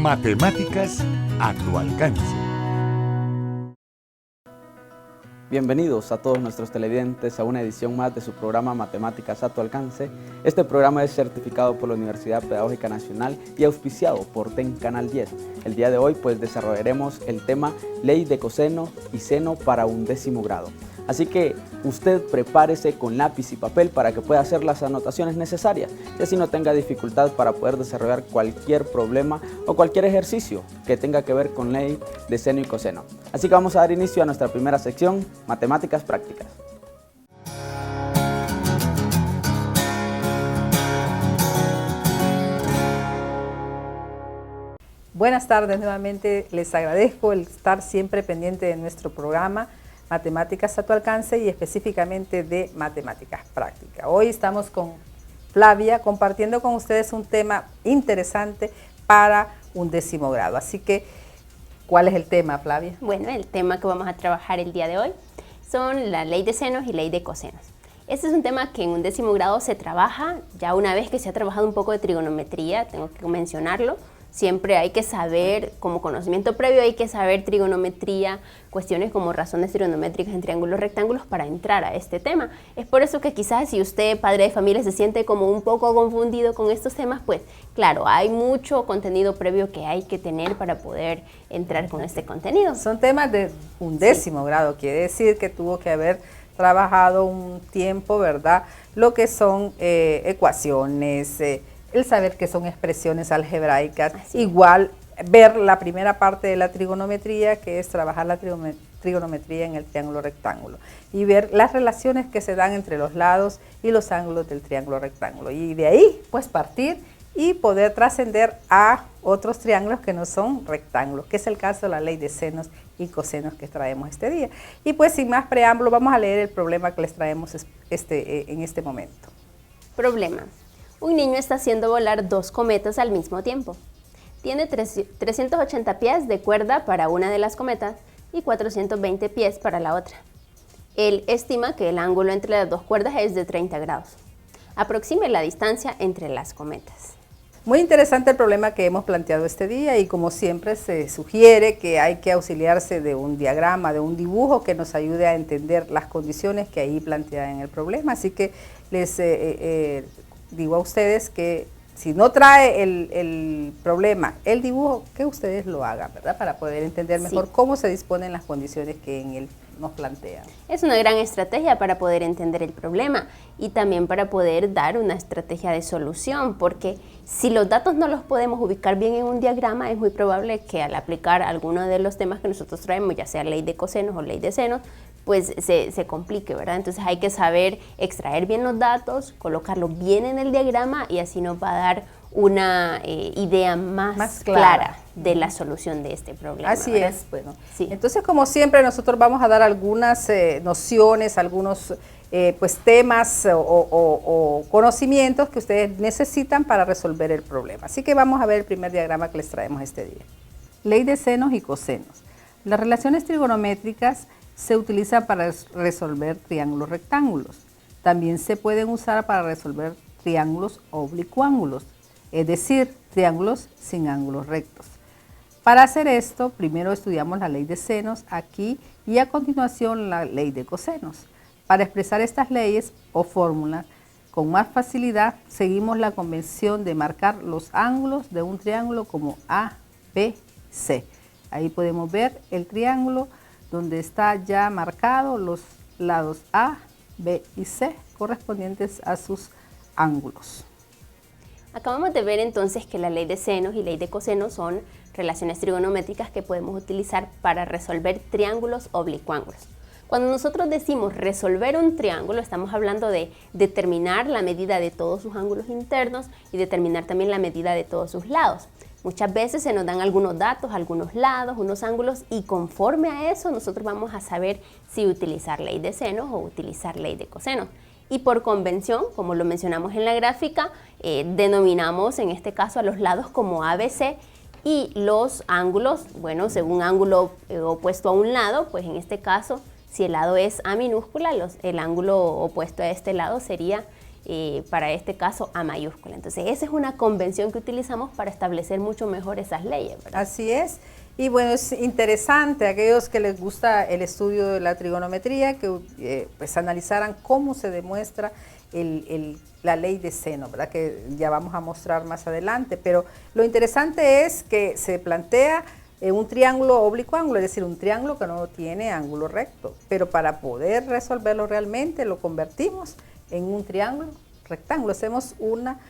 Matemáticas a tu alcance. Bienvenidos a todos nuestros televidentes a una edición más de su programa Matemáticas a tu alcance. Este programa es certificado por la Universidad Pedagógica Nacional y auspiciado por TEN Canal 10. El día de hoy desarrollaremos el tema Ley de coseno y seno para 11º grado. Así que usted prepárese con lápiz y papel para que pueda hacer las anotaciones necesarias y así no tenga dificultad para poder desarrollar cualquier problema o cualquier ejercicio que tenga que ver con ley de seno y coseno. Así que vamos a dar inicio a nuestra primera sección, Matemáticas Prácticas. Buenas tardes, nuevamente les agradezco el estar siempre pendiente de nuestro programa Matemáticas a tu alcance y específicamente de Matemáticas Prácticas. Hoy estamos con Flavia compartiendo con ustedes un tema interesante para 11º grado. Así que, ¿cuál es el tema, Flavia? Bueno, el tema que vamos a trabajar el día de hoy son la ley de senos y ley de cosenos. Este es un tema que en 11º grado se trabaja, ya una vez que se ha trabajado un poco de trigonometría, tengo que mencionarlo. Siempre hay que saber, como conocimiento previo, hay que saber trigonometría, cuestiones como razones trigonométricas en triángulos rectángulos para entrar a este tema. Es por eso que quizás si usted, padre de familia, se siente como un poco confundido con estos temas, pues claro, hay mucho contenido previo que hay que tener para poder entrar con este contenido. Son temas de 11º grado, quiere decir que tuvo que haber trabajado un tiempo, ¿verdad? Lo que son ecuaciones, el saber que son expresiones algebraicas, igual ver la primera parte de la trigonometría, que es trabajar la trigonometría en el triángulo rectángulo, y ver las relaciones que se dan entre los lados y los ángulos del triángulo rectángulo. Y de ahí, pues partir y poder trascender a otros triángulos que no son rectángulos, que es el caso de la ley de senos y cosenos que traemos este día. Y pues sin más preámbulo, vamos a leer el problema que les traemos en este momento. Problema. Un niño está haciendo volar 2 cometas al mismo tiempo. Tiene 380 pies de cuerda para una de las cometas y 420 pies para la otra. Él estima que el ángulo entre las 2 cuerdas es de 30 grados. Aproxime la distancia entre las cometas. Muy interesante el problema que hemos planteado este día y como siempre se sugiere que hay que auxiliarse de un diagrama, de un dibujo que nos ayude a entender las condiciones que ahí plantean en el problema. Así que les digo a ustedes que si no trae el problema, el dibujo, que ustedes lo hagan, ¿verdad? Para poder entender mejor cómo se disponen las condiciones que en él nos plantean. Es una gran estrategia para poder entender el problema y también para poder dar una estrategia de solución, porque si los datos no los podemos ubicar bien en un diagrama, es muy probable que al aplicar alguno de los temas que nosotros traemos, ya sea ley de cosenos o ley de senos, pues se complique, ¿verdad? Entonces hay que saber extraer bien los datos, colocarlos bien en el diagrama y así nos va a dar una idea más clara de la solución de este problema. Así ¿verdad? es, bueno. Sí. Entonces, como siempre, nosotros vamos a dar algunas nociones, algunos pues temas o conocimientos que ustedes necesitan para resolver el problema. Así que vamos a ver el primer diagrama que les traemos este día. Ley de senos y cosenos. Las relaciones trigonométricas se utilizan para resolver triángulos rectángulos. También se pueden usar para resolver triángulos oblicuángulos, es decir, triángulos sin ángulos rectos. Para hacer esto, primero estudiamos la ley de senos aquí y a continuación la ley de cosenos. Para expresar estas leyes o fórmulas con más facilidad, seguimos la convención de marcar los ángulos de un triángulo como A, B, C. Ahí podemos ver el triángulo donde está ya marcado los lados A, B y C correspondientes a sus ángulos. Acabamos de ver entonces que la ley de senos y ley de cosenos son relaciones trigonométricas que podemos utilizar para resolver triángulos oblicuángulos. Cuando nosotros decimos resolver un triángulo, estamos hablando de determinar la medida de todos sus ángulos internos y determinar también la medida de todos sus lados. Muchas veces se nos dan algunos datos, algunos lados, unos ángulos y conforme a eso nosotros vamos a saber si utilizar ley de senos o utilizar ley de cosenos. Y por convención, como lo mencionamos en la gráfica, denominamos en este caso a los lados como ABC y los ángulos, bueno, según ángulo opuesto a un lado, pues en este caso, si el lado es A minúscula, el ángulo opuesto a este lado sería para este caso A mayúscula. Entonces esa es una convención que utilizamos para establecer mucho mejor esas leyes, ¿verdad? Así es. Y bueno, es interesante a aquellos que les gusta el estudio de la trigonometría, que pues analizaran cómo se demuestra la ley de seno, ¿verdad? Que ya vamos a mostrar más adelante. Pero lo interesante es que se plantea un triángulo oblicuo ángulo, es decir, un triángulo que no tiene ángulo recto. Pero para poder resolverlo realmente, lo convertimos en un triángulo rectángulo. Hacemos una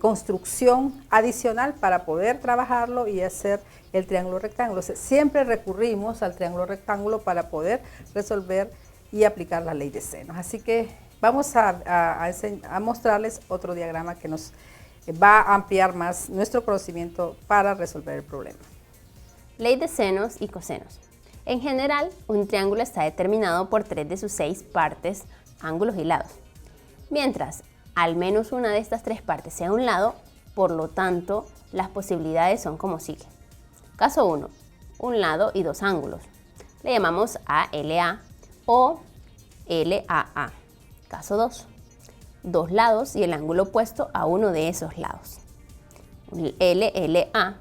construcción adicional para poder trabajarlo y hacer el triángulo rectángulo. O sea, siempre recurrimos al triángulo rectángulo para poder resolver y aplicar la ley de senos. Así que vamos a mostrarles otro diagrama que nos va a ampliar más nuestro conocimiento para resolver el problema. Ley de senos y cosenos. En general, un triángulo está determinado por 3 de sus 6 partes, ángulos y lados. Mientras al menos una de estas 3 partes sea un lado, por lo tanto, las posibilidades son como sigue. Caso 1, un lado y 2 ángulos. Le llamamos ALA o LAA. Caso 2, 2 lados y el ángulo opuesto a uno de esos lados. LLA.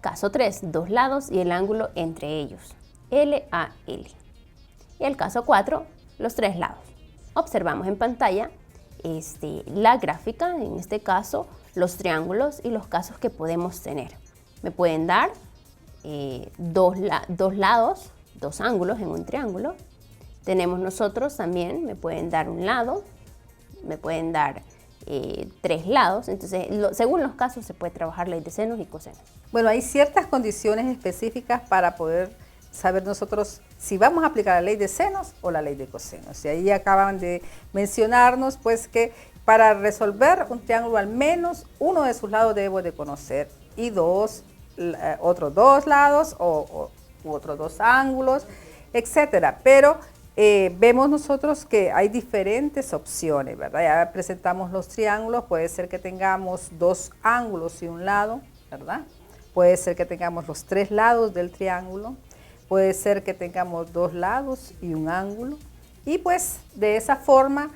Caso 3, 2 lados y el ángulo entre ellos. LAL. Y el caso 4, los 3 lados. Observamos en pantalla la gráfica, en este caso, los triángulos y los casos que podemos tener. Me pueden dar 2 lados, 2 ángulos en un triángulo. Tenemos nosotros también, me pueden dar un lado, me pueden dar 3 lados. Entonces, según los casos se puede trabajar ley de senos y cosenos. Bueno, hay ciertas condiciones específicas para poder saber nosotros si vamos a aplicar la ley de senos o la ley de cosenos. Y ahí acaban de mencionarnos pues que para resolver un triángulo al menos uno de sus lados debo de conocer y otros 2 lados u otros 2 ángulos, etcétera. Pero vemos nosotros que hay diferentes opciones, ¿verdad? Ya presentamos los triángulos, puede ser que tengamos 2 ángulos y un lado, ¿verdad? Puede ser que tengamos los 3 lados del triángulo. Puede ser que tengamos 2 lados y un ángulo. Y pues de esa forma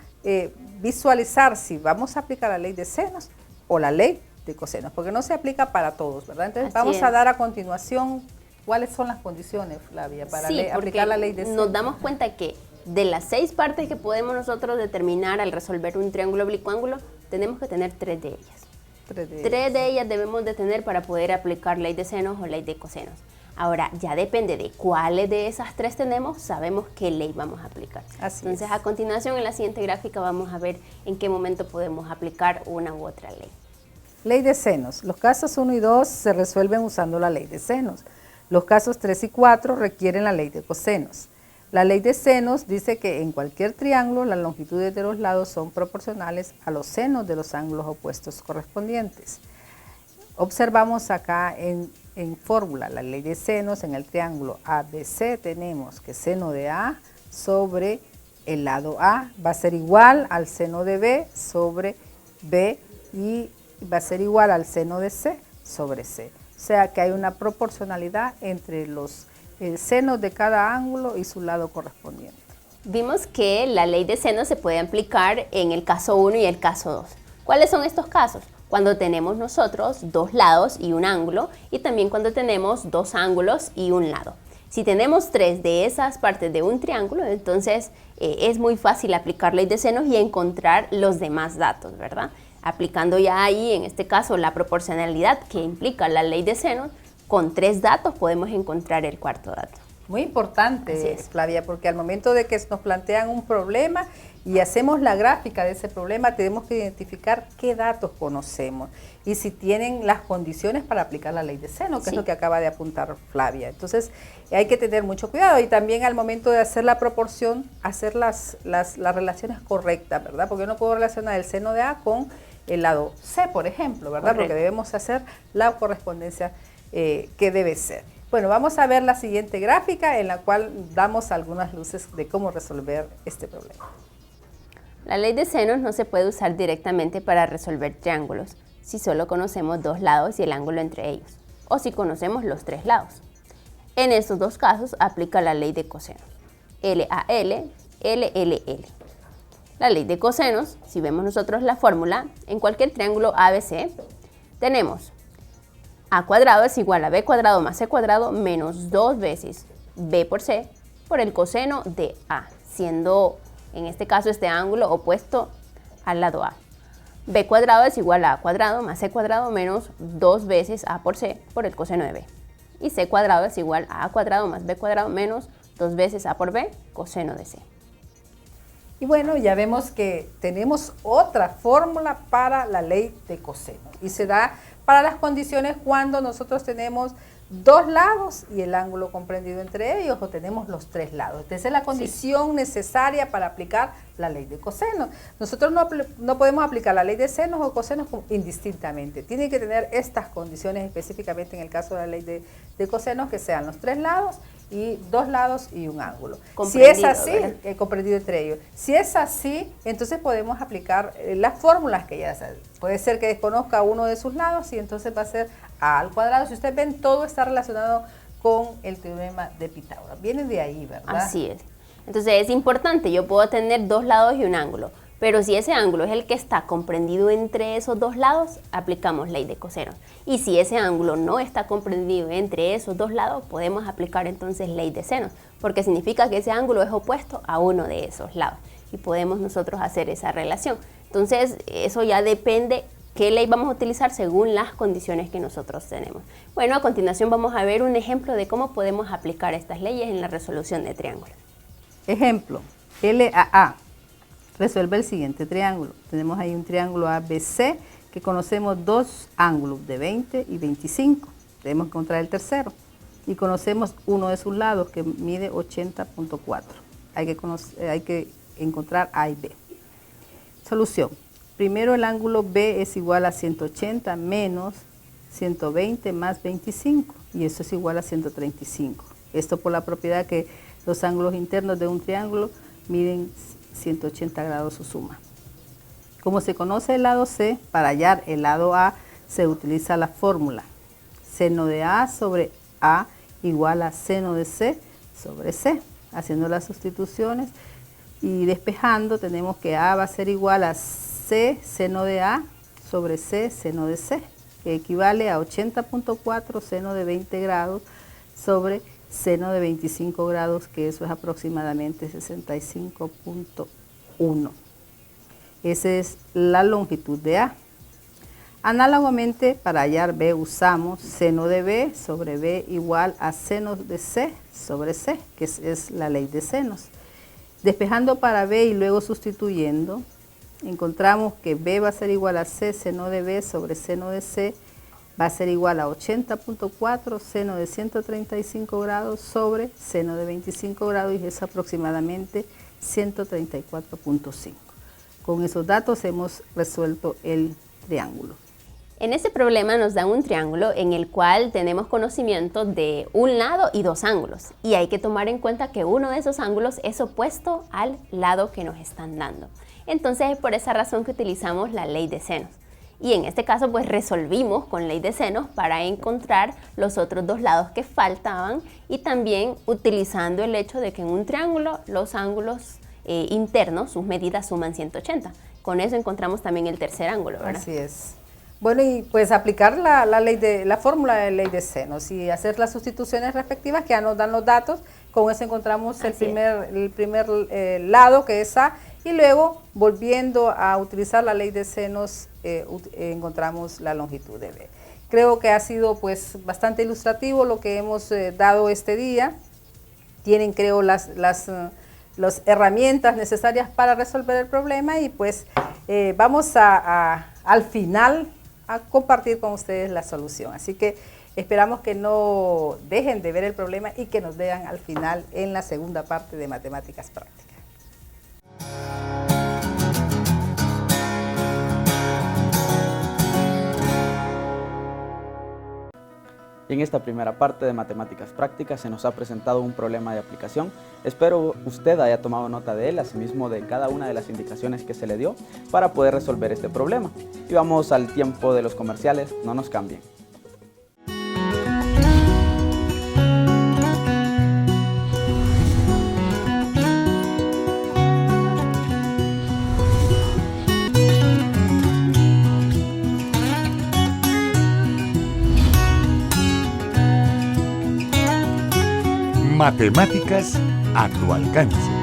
visualizar si vamos a aplicar la ley de senos o la ley de cosenos, porque no se aplica para todos, ¿verdad? Entonces vamos a dar a continuación cuáles son las condiciones, Flavia, para aplicar la ley de senos. Nos damos cuenta que de las 6 partes que podemos nosotros determinar al resolver un triángulo oblicuo ángulo, tenemos que tener 3 de ellas. 3 de ellas debemos de tener para poder aplicar ley de senos o ley de cosenos. Ahora, ya depende de cuáles de esas 3 tenemos, sabemos qué ley vamos a aplicar. Entonces, a continuación, en la siguiente gráfica vamos a ver en qué momento podemos aplicar una u otra ley. Ley de senos. Los casos 1 y 2 se resuelven usando la ley de senos. Los casos 3 y 4 requieren la ley de cosenos. La ley de senos dice que en cualquier triángulo las longitudes de los lados son proporcionales a los senos de los ángulos opuestos correspondientes. Observamos acá en fórmula la ley de senos. En el triángulo ABC tenemos que seno de A sobre el lado A va a ser igual al seno de B sobre B y va a ser igual al seno de C sobre C. O sea que hay una proporcionalidad entre los senos de cada ángulo y su lado correspondiente. Vimos que la ley de senos se puede aplicar en el caso 1 y el caso 2. ¿Cuáles son estos casos? Cuando tenemos nosotros 2 lados y un ángulo, y también cuando tenemos 2 ángulos y un lado. Si tenemos 3 de esas partes de un triángulo, entonces es muy fácil aplicar ley de senos y encontrar los demás datos, ¿verdad? Aplicando ya ahí, en este caso, la proporcionalidad que implica la ley de senos, con 3 datos podemos encontrar el 4º dato. Muy importante, Flavia, porque al momento de que nos plantean un problema y hacemos la gráfica de ese problema, tenemos que identificar qué datos conocemos y si tienen las condiciones para aplicar la ley de seno, que es lo que acaba de apuntar Flavia. Entonces, hay que tener mucho cuidado y también al momento de hacer la proporción, hacer las relaciones correctas, ¿verdad? Porque yo no puedo relacionar el seno de A con el lado C, por ejemplo, ¿verdad? Correcto. Porque debemos hacer la correspondencia que debe ser. Bueno, vamos a ver la siguiente gráfica en la cual damos algunas luces de cómo resolver este problema. La ley de senos no se puede usar directamente para resolver triángulos si solo conocemos 2 lados y el ángulo entre ellos, o si conocemos los 3 lados. En estos 2 casos aplica la ley de cosenos, LAL, LLL. la ley de cosenos, si vemos nosotros la fórmula, en cualquier triángulo ABC, tenemos a cuadrado es igual a b cuadrado más c cuadrado menos 2 veces b por c por el coseno de a, siendo en este caso este ángulo opuesto al lado a. B cuadrado es igual a cuadrado más c cuadrado menos 2 veces a por c por el coseno de b. Y c cuadrado es igual a cuadrado más b cuadrado menos 2 veces a por b, coseno de c. Y bueno, ya vemos que tenemos otra fórmula para la ley de coseno. Y se da para las condiciones cuando nosotros tenemos dos lados y el ángulo comprendido entre ellos, o tenemos los tres lados. Esa es la condición necesaria para aplicar la ley de cosenos. Nosotros no podemos aplicar la ley de senos o cosenos indistintamente. Tiene que tener estas condiciones específicamente en el caso de la ley de cosenos, que sean los tres lados y dos lados y un ángulo. Si es así, comprendido entre ellos. Si es así, entonces podemos aplicar las fórmulas que ya saben. Puede ser que desconozca uno de sus lados y entonces va a ser a al cuadrado. Si ustedes ven, todo está relacionado con el teorema de Pitágoras. Viene de ahí, ¿verdad? Así es. Entonces es importante, yo puedo tener dos lados y un ángulo, pero si ese ángulo es el que está comprendido entre esos dos lados, aplicamos ley de cosenos. Y si ese ángulo no está comprendido entre esos dos lados, podemos aplicar entonces ley de senos, porque significa que ese ángulo es opuesto a uno de esos lados y podemos nosotros hacer esa relación. Entonces eso ya depende qué ley vamos a utilizar según las condiciones que nosotros tenemos. Bueno, a continuación vamos a ver un ejemplo de cómo podemos aplicar estas leyes en la resolución de triángulos. Ejemplo, LAA. Resuelve el siguiente triángulo. Tenemos ahí un triángulo ABC que conocemos dos ángulos de 20 y 25. Debemos encontrar el tercero. Y conocemos uno de sus lados que mide 80.4. Hay que encontrar A y B. Solución. Primero el ángulo B es igual a 180 menos 120 más 25. Y eso es igual a 135. Esto por la propiedad que los ángulos internos de un triángulo miden 180 grados su suma. Como se conoce el lado C, para hallar el lado A se utiliza la fórmula seno de A sobre A igual a seno de C sobre C. Haciendo las sustituciones y despejando, tenemos que A va a ser igual a C seno de A sobre C seno de C, que equivale a 80.4 seno de 20 grados sobre seno de 25 grados, que eso es aproximadamente 65.1. Esa es la longitud de A. Análogamente, para hallar B usamos seno de B sobre B igual a seno de C sobre C, que es la ley de senos. Despejando para B y luego sustituyendo, encontramos que B va a ser igual a C seno de B sobre seno de C, va a ser igual a 80.4 seno de 135 grados sobre seno de 25 grados, y es aproximadamente 134.5. Con esos datos hemos resuelto el triángulo. En este problema nos dan un triángulo en el cual tenemos conocimiento de un lado y dos ángulos, y hay que tomar en cuenta que uno de esos ángulos es opuesto al lado que nos están dando. Entonces es por esa razón que utilizamos la ley de senos. Y en este caso pues resolvimos con ley de senos para encontrar los otros dos lados que faltaban, y también utilizando el hecho de que en un triángulo los ángulos internos, sus medidas suman 180. Con eso encontramos también el tercer ángulo, ¿verdad? Así es. Bueno, y pues aplicar la fórmula de ley de senos y hacer las sustituciones respectivas que ya nos dan los datos. Con eso encontramos el primer lado, que es A, y luego volviendo a utilizar la ley de senos encontramos la longitud de B. Creo que ha sido pues bastante ilustrativo lo que hemos dado este día. Tienen, creo, las herramientas necesarias para resolver el problema, y pues vamos al final a compartir con ustedes la solución. Así que esperamos que no dejen de ver el problema y que nos vean al final en la segunda parte de Matemáticas Prácticas. En esta primera parte de Matemáticas Prácticas se nos ha presentado un problema de aplicación. Espero usted haya tomado nota de él, asimismo de cada una de las indicaciones que se le dio para poder resolver este problema. Y vamos al tiempo de los comerciales, no nos cambien. Matemáticas a tu alcance.